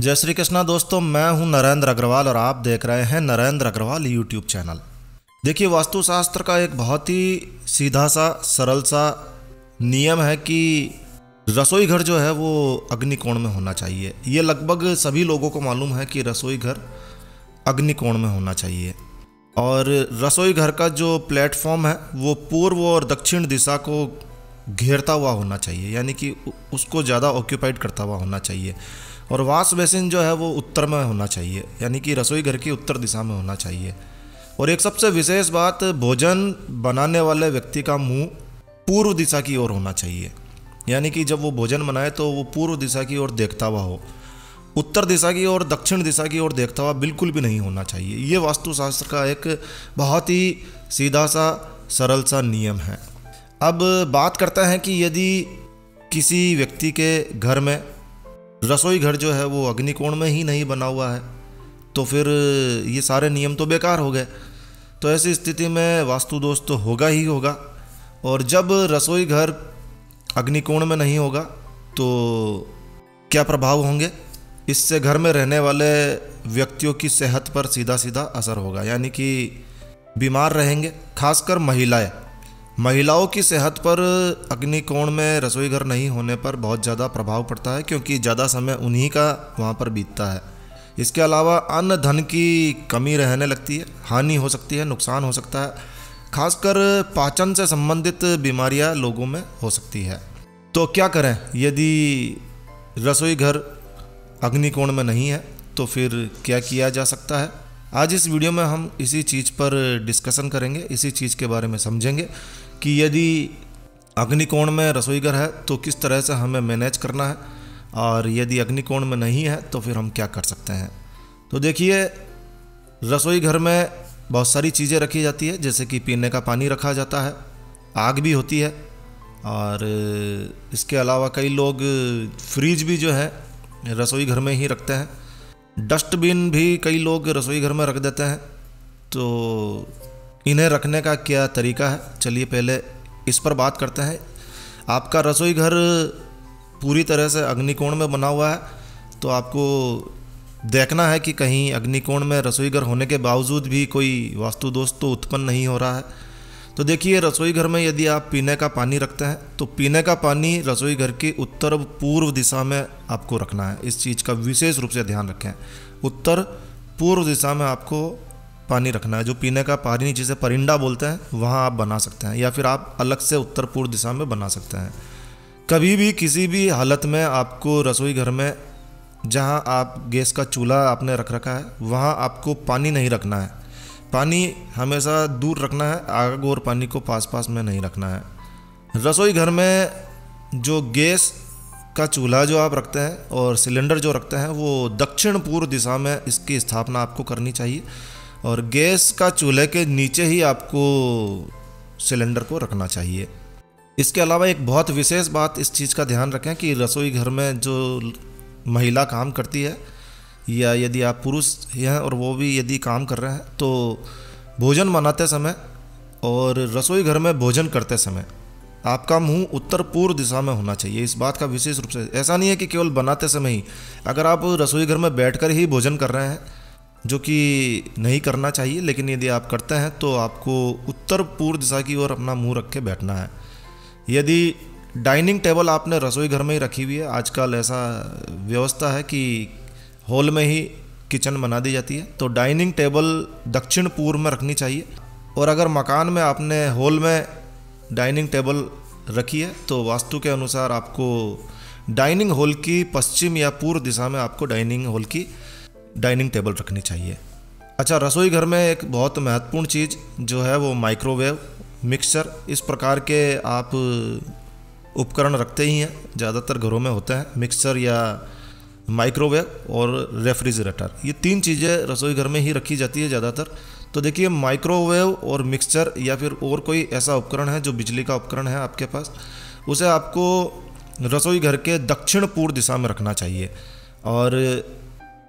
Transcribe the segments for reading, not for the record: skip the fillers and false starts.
जय श्री कृष्णा दोस्तों, मैं हूं नरेंद्र अग्रवाल और आप देख रहे हैं नरेंद्र अग्रवाल यूट्यूब चैनल। देखिए, वास्तुशास्त्र का एक बहुत ही सीधा सा सरल सा नियम है कि रसोई घर जो है वो अग्निकोण में होना चाहिए। ये लगभग सभी लोगों को मालूम है कि रसोई घर अग्निकोण में होना चाहिए। और रसोई घर का जो प्लेटफॉर्म है वो पूर्व और दक्षिण दिशा को घेरता हुआ होना चाहिए, यानी कि उसको ज़्यादा ऑक्यूपाइड करता हुआ होना चाहिए। और वॉश बेसिन जो है वो उत्तर में होना चाहिए, यानी कि रसोई घर की उत्तर दिशा में होना चाहिए। और एक सबसे विशेष बात, भोजन बनाने वाले व्यक्ति का मुंह पूर्व दिशा की ओर होना चाहिए, यानी कि जब वो भोजन बनाए तो वो पूर्व दिशा की ओर देखता हुआ हो। उत्तर दिशा की ओर, दक्षिण दिशा की ओर देखता हुआ बिल्कुल भी नहीं होना चाहिए। ये वास्तुशास्त्र का एक बहुत ही सीधा सा सरल सा नियम है। अब बात करते हैं कि यदि किसी व्यक्ति के घर में रसोई घर जो है वो अग्निकोण में ही नहीं बना हुआ है, तो फिर ये सारे नियम तो बेकार हो गए। तो ऐसी स्थिति में वास्तु दोष तो होगा ही होगा। और जब रसोई घर अग्निकोण में नहीं होगा तो क्या प्रभाव होंगे? इससे घर में रहने वाले व्यक्तियों की सेहत पर सीधा सीधा असर होगा, यानी कि बीमार रहेंगे। खासकर महिलाओं की सेहत पर अग्निकोण में रसोई घर नहीं होने पर बहुत ज़्यादा प्रभाव पड़ता है, क्योंकि ज़्यादा समय उन्हीं का वहाँ पर बीतता है। इसके अलावा अन्न धन की कमी रहने लगती है, हानि हो सकती है, नुकसान हो सकता है। खासकर पाचन से संबंधित बीमारियाँ लोगों में हो सकती है। तो क्या करें यदि रसोई घर अग्निकोण में नहीं है? तो फिर क्या किया जा सकता है? आज इस वीडियो में हम इसी चीज़ पर डिस्कशन करेंगे, इसी चीज़ के बारे में समझेंगे कि यदि अग्निकोण में रसोई घर है तो किस तरह से हमें मैनेज करना है, और यदि अग्निकोण में नहीं है तो फिर हम क्या कर सकते हैं। तो देखिए, रसोई घर में बहुत सारी चीज़ें रखी जाती है, जैसे कि पीने का पानी रखा जाता है, आग भी होती है, और इसके अलावा कई लोग फ्रिज भी जो है रसोई घर में ही रखते हैं। डस्टबिन भी कई लोग रसोई घर में रख देते हैं। तो इन्हें रखने का क्या तरीका है, चलिए पहले इस पर बात करते हैं। आपका रसोई घर पूरी तरह से अग्निकोण में बना हुआ है तो आपको देखना है कि कहीं अग्निकोण में रसोई घर होने के बावजूद भी कोई वास्तु दोष तो उत्पन्न नहीं हो रहा है। तो देखिए, रसोई घर में यदि आप पीने का पानी रखते हैं तो पीने का पानी रसोई घर की उत्तर पूर्व दिशा में आपको रखना है। इस चीज़ का विशेष रूप से ध्यान रखें। उत्तर पूर्व दिशा में आपको पानी रखना है। जो पीने का पानी जिसे परिंदा बोलते हैं वहाँ आप बना सकते हैं, या फिर आप अलग से उत्तर पूर्व दिशा में बना सकते हैं। कभी भी किसी भी हालत में आपको रसोई घर में, जहाँ आप गैस का चूल्हा आपने रख रखा है, वहाँ आपको पानी नहीं रखना है। पानी हमेशा दूर रखना है, आग और पानी को पास पास में नहीं रखना है। रसोई घर में जो गैस का चूल्हा जो आप रखते हैं और सिलेंडर जो रखते हैं वो दक्षिण पूर्व दिशा में इसकी स्थापना आपको करनी चाहिए, और गैस का चूल्हे के नीचे ही आपको सिलेंडर को रखना चाहिए। इसके अलावा एक बहुत विशेष बात, इस चीज़ का ध्यान रखें कि रसोई घर में जो महिला काम करती है, या यदि आप पुरुष हैं और वो भी यदि काम कर रहे हैं, तो भोजन बनाते समय और रसोई घर में भोजन करते समय आपका मुंह उत्तर पूर्व दिशा में होना चाहिए। इस बात का विशेष रूप से, ऐसा नहीं है कि केवल बनाते समय ही। अगर आप रसोई घर में बैठकर ही भोजन कर रहे हैं, जो कि नहीं करना चाहिए, लेकिन यदि आप करते हैं तो आपको उत्तर पूर्व दिशा की ओर अपना मुंह रख के बैठना है। यदि डाइनिंग टेबल आपने रसोई घर में ही रखी हुई है, आजकल ऐसा व्यवस्था है कि हॉल में ही किचन बना दी जाती है, तो डाइनिंग टेबल दक्षिण पूर्व में रखनी चाहिए। और अगर मकान में आपने हॉल में डाइनिंग टेबल रखी है तो वास्तु के अनुसार आपको डाइनिंग हॉल की पश्चिम या पूर्व दिशा में आपको डाइनिंग हॉल की डाइनिंग टेबल रखनी चाहिए। अच्छा, रसोई घर में एक बहुत महत्वपूर्ण चीज़ जो है वो माइक्रोवेव, मिक्सर, इस प्रकार के आप उपकरण रखते ही हैं, ज़्यादातर घरों में होते हैं। मिक्सर या माइक्रोवेव और रेफ्रिजरेटर, ये तीन चीज़ें रसोई घर में ही रखी जाती है ज़्यादातर। तो देखिए, माइक्रोवेव और मिक्सर या फिर और कोई ऐसा उपकरण है जो बिजली का उपकरण है आपके पास, उसे आपको रसोई घर के दक्षिण पूर्व दिशा में रखना चाहिए। और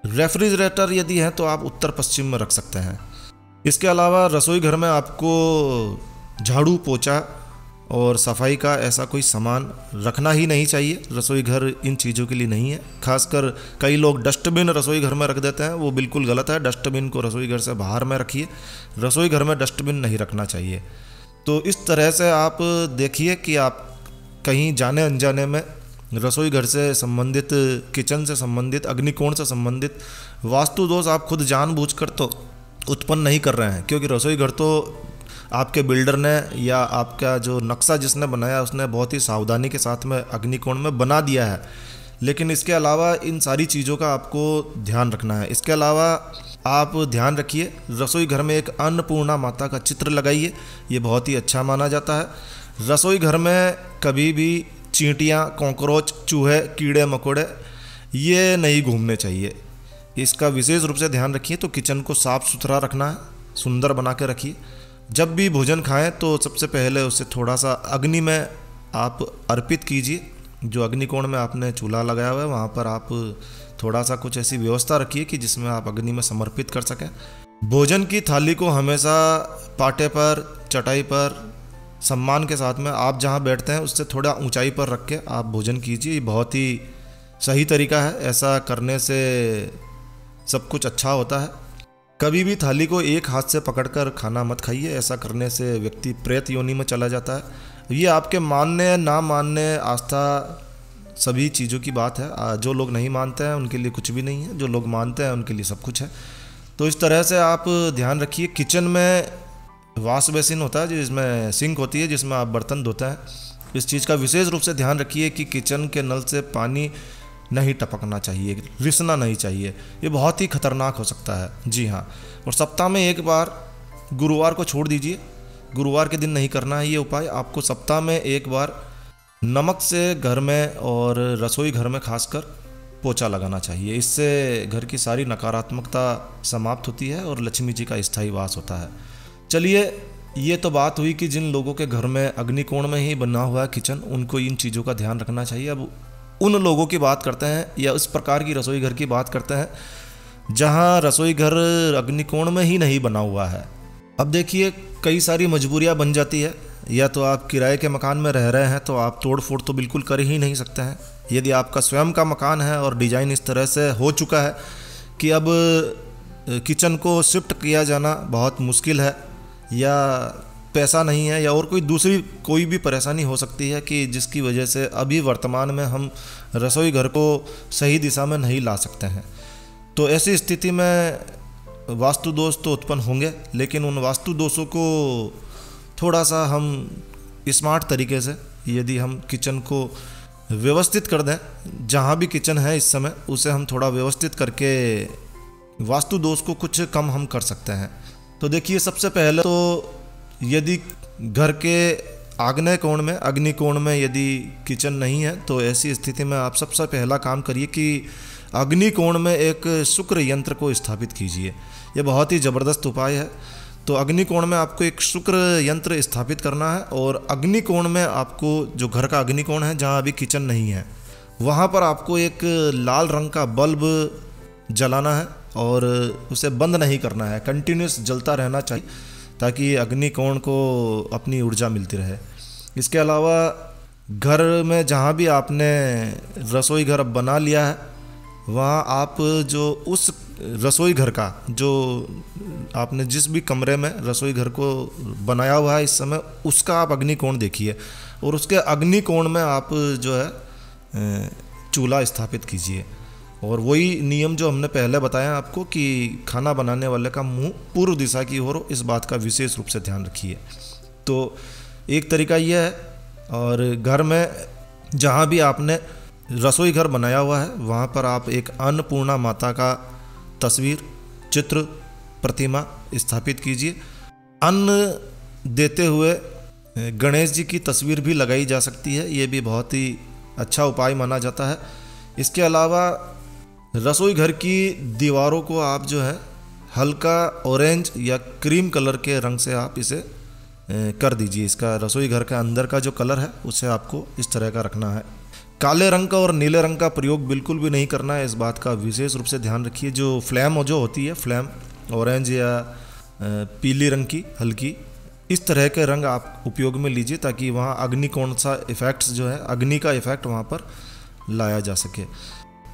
रेफ्रिजरेटर यदि है तो आप उत्तर पश्चिम में रख सकते हैं। इसके अलावा रसोई घर में आपको झाड़ू पोछा और सफाई का ऐसा कोई सामान रखना ही नहीं चाहिए। रसोई घर इन चीज़ों के लिए नहीं है। खासकर कई लोग डस्टबिन रसोई घर में रख देते हैं, वो बिल्कुल गलत है। डस्टबिन को रसोई घर से बाहर में रखिए, रसोई घर में डस्टबिन नहीं रखना चाहिए। तो इस तरह से आप देखिए कि आप कहीं जाने अनजाने में रसोई घर से संबंधित, किचन से संबंधित, अग्निकोण से संबंधित वास्तु दोष आप खुद जानबूझकर तो उत्पन्न नहीं कर रहे हैं, क्योंकि रसोई घर तो आपके बिल्डर ने या आपका जो नक्शा जिसने बनाया उसने बहुत ही सावधानी के साथ में अग्निकोण में बना दिया है। लेकिन इसके अलावा इन सारी चीज़ों का आपको ध्यान रखना है। इसके अलावा आप ध्यान रखिए, रसोई घर में एक अन्नपूर्णा माता का चित्र लगाइए, ये बहुत ही अच्छा माना जाता है। रसोई घर में कभी भी चींटियाँ, कॉकरोच, चूहे, कीड़े मकोड़े ये नहीं घूमने चाहिए। इसका विशेष रूप से ध्यान रखिए। तो किचन को साफ़ सुथरा रखना है, सुंदर बना के रखिए। जब भी भोजन खाएं तो सबसे पहले उसे थोड़ा सा अग्नि में आप अर्पित कीजिए। जो अग्निकोण में आपने चूल्हा लगाया हुआ है वहाँ पर आप थोड़ा सा कुछ ऐसी व्यवस्था रखिए कि जिसमें आप अग्नि में समर्पित कर सकें। भोजन की थाली को हमेशा पाटे पर, चटाई पर सम्मान के साथ में आप जहाँ बैठते हैं उससे थोड़ा ऊंचाई पर रख के आप भोजन कीजिए। ये बहुत ही सही तरीका है। ऐसा करने से सब कुछ अच्छा होता है। कभी भी थाली को एक हाथ से पकड़कर खाना मत खाइए। ऐसा करने से व्यक्ति प्रेत योनि में चला जाता है। ये आपके मानने ना मानने, आस्था, सभी चीज़ों की बात है। जो लोग नहीं मानते हैं उनके लिए कुछ भी नहीं है, जो लोग मानते हैं उनके लिए सब कुछ है। तो इस तरह से आप ध्यान रखिए। किचन में वॉश बेसिन होता है जिसमें सिंक होती है, जिसमें आप बर्तन धोते हैं। इस चीज़ का विशेष रूप से ध्यान रखिए कि किचन के नल से पानी नहीं टपकना चाहिए, रिसना नहीं चाहिए। ये बहुत ही खतरनाक हो सकता है। जी हाँ। और सप्ताह में एक बार गुरुवार को छोड़ दीजिए, गुरुवार के दिन नहीं करना है ये उपाय। आपको सप्ताह में एक बार नमक से घर में और रसोई घर में खासकर पोछा लगाना चाहिए। इससे घर की सारी नकारात्मकता समाप्त होती है और लक्ष्मी जी का स्थायी वास होता है। चलिए, ये तो बात हुई कि जिन लोगों के घर में अग्निकोण में ही बना हुआ है किचन, उनको इन चीज़ों का ध्यान रखना चाहिए। अब उन लोगों की बात करते हैं या उस प्रकार की रसोई घर की बात करते हैं जहां रसोई घर अग्निकोण में ही नहीं बना हुआ है। अब देखिए, कई सारी मजबूरियां बन जाती है। या तो आप किराए के मकान में रह रहे हैं तो आप तोड़ फोड़ तो बिल्कुल कर ही नहीं सकते हैं। यदि आपका स्वयं का मकान है और डिज़ाइन इस तरह से हो चुका है कि अब किचन को शिफ्ट किया जाना बहुत मुश्किल है, या पैसा नहीं है, या और कोई दूसरी कोई भी परेशानी हो सकती है कि जिसकी वजह से अभी वर्तमान में हम रसोई घर को सही दिशा में नहीं ला सकते हैं, तो ऐसी स्थिति में वास्तु दोष तो उत्पन्न होंगे। लेकिन उन वास्तु दोषों को थोड़ा सा हम स्मार्ट तरीके से यदि हम किचन को व्यवस्थित कर दें, जहाँ भी किचन है इस समय उसे हम थोड़ा व्यवस्थित करके वास्तु दोष को कुछ कम हम कर सकते हैं। तो देखिए, सबसे पहले तो यदि घर के आग्नेय कोण में, अग्निकोण में यदि किचन नहीं है तो ऐसी स्थिति में आप सबसे पहला काम करिए कि अग्निकोण में एक शुक्र यंत्र को स्थापित कीजिए। यह बहुत ही ज़बरदस्त उपाय है। तो अग्निकोण में आपको एक शुक्र यंत्र स्थापित करना है और अग्निकोण में आपको, जो घर का अग्निकोण है जहाँ अभी किचन नहीं है, वहाँ पर आपको एक लाल रंग का बल्ब जलाना है और उसे बंद नहीं करना है, कंटिन्यूस जलता रहना चाहिए ताकि अग्निकोण को अपनी ऊर्जा मिलती रहे। इसके अलावा घर में जहाँ भी आपने रसोई घर बना लिया है वहाँ आप जो उस रसोई घर का, जो आपने जिस भी कमरे में रसोई घर को बनाया हुआ है इस समय, उसका आप अग्निकोण देखिए और उसके अग्निकोण में आप जो है चूल्हा स्थापित कीजिए। और वही नियम जो हमने पहले बताया आपको कि खाना बनाने वाले का मुंह पूर्व दिशा की ओर हो, इस बात का विशेष रूप से ध्यान रखिए। तो एक तरीका यह है। और घर में जहाँ भी आपने रसोई घर बनाया हुआ है वहाँ पर आप एक अन्नपूर्णा माता का तस्वीर, चित्र, प्रतिमा स्थापित कीजिए। अन्न देते हुए गणेश जी की तस्वीर भी लगाई जा सकती है, ये भी बहुत ही अच्छा उपाय माना जाता है। इसके अलावा रसोई घर की दीवारों को आप जो है हल्का ऑरेंज या क्रीम कलर के रंग से आप इसे कर दीजिए। इसका रसोई घर का अंदर का जो कलर है उसे आपको इस तरह का रखना है। काले रंग का और नीले रंग का प्रयोग बिल्कुल भी नहीं करना है, इस बात का विशेष रूप से ध्यान रखिए। जो फ्लैम जो होती है, फ्लैम ऑरेंज या पीली रंग की हल्की, इस तरह के रंग आप उपयोग में लीजिए ताकि वहाँ अग्निकोण सा इफेक्ट्स जो है, अग्नि का इफेक्ट वहाँ पर लाया जा सके।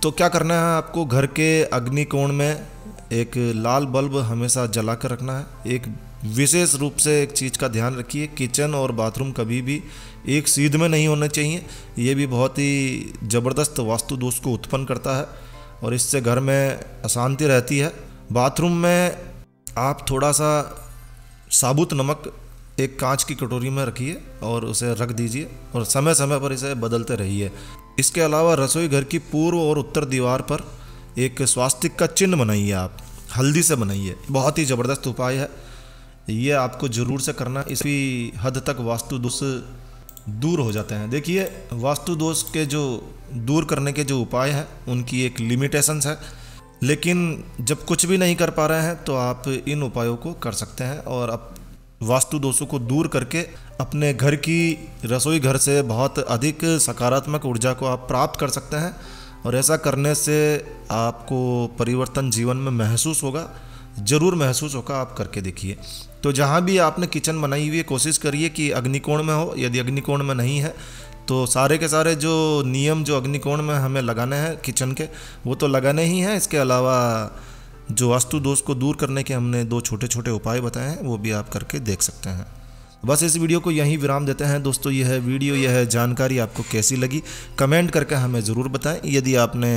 तो क्या करना है आपको, घर के अग्निकोण में एक लाल बल्ब हमेशा जला कर रखना है। एक विशेष रूप से एक चीज़ का ध्यान रखिए, किचन और बाथरूम कभी भी एक सीध में नहीं होने चाहिए। ये भी बहुत ही ज़बरदस्त वास्तु दोष को उत्पन्न करता है और इससे घर में अशांति रहती है। बाथरूम में आप थोड़ा सा साबुत नमक एक कांच की कटोरी में रखिए और उसे रख दीजिए और समय समय पर इसे बदलते रहिए। इसके अलावा रसोई घर की पूर्व और उत्तर दीवार पर एक स्वास्तिक का चिन्ह बनाइए, आप हल्दी से बनाइए। बहुत ही ज़बरदस्त उपाय है, ये आपको ज़रूर से करना। इसी हद तक वास्तु दोष दूर हो जाते हैं। देखिए, वास्तु दोष के जो दूर करने के जो उपाय हैं उनकी एक लिमिटेशंस है, लेकिन जब कुछ भी नहीं कर पा रहे हैं तो आप इन उपायों को कर सकते हैं और अब वास्तु दोषों को दूर करके अपने घर की रसोई घर से बहुत अधिक सकारात्मक ऊर्जा को आप प्राप्त कर सकते हैं। और ऐसा करने से आपको परिवर्तन जीवन में महसूस होगा, ज़रूर महसूस होगा, आप करके देखिए। तो जहाँ भी आपने किचन बनाई हुई है कोशिश करिए कि अग्निकोण में हो। यदि अग्निकोण में नहीं है तो सारे के सारे जो नियम जो अग्निकोण में हमें लगाने हैं किचन के, वो तो लगाने ही हैं। इसके अलावा जो वास्तु दोष को दूर करने के हमने 2 छोटे छोटे उपाय बताए हैं वो भी आप करके देख सकते हैं। बस इस वीडियो को यहीं विराम देते हैं दोस्तों। यह वीडियो, यह जानकारी आपको कैसी लगी कमेंट करके हमें ज़रूर बताएं। यदि आपने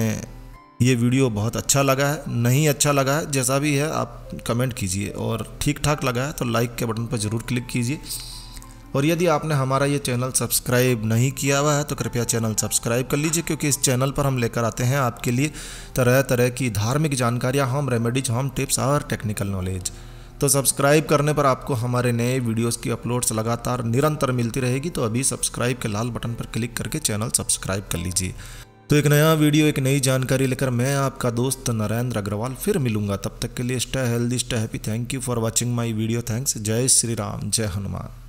ये वीडियो बहुत अच्छा लगा है, नहीं अच्छा लगा है, जैसा भी है आप कमेंट कीजिए, और ठीक ठाक लगा है तो लाइक के बटन पर ज़रूर क्लिक कीजिए। और यदि आपने हमारा ये चैनल सब्सक्राइब नहीं किया हुआ है तो कृपया चैनल सब्सक्राइब कर लीजिए, क्योंकि इस चैनल पर हम लेकर आते हैं आपके लिए तरह तरह की धार्मिक जानकारियाँ, होम रेमेडीज, होम टिप्स और टेक्निकल नॉलेज। तो सब्सक्राइब करने पर आपको हमारे नए वीडियोस की अपलोड्स लगातार निरंतर मिलती रहेगी। तो अभी सब्सक्राइब के लाल बटन पर क्लिक करके चैनल सब्सक्राइब कर लीजिए। तो एक नया वीडियो, एक नई जानकारी लेकर मैं आपका दोस्त नरेंद्र अग्रवाल फिर मिलूंगा। तब तक के लिए stay healthy, stay happy. Thank you for watching my video. Thanks. जय श्री राम, जय हनुमान।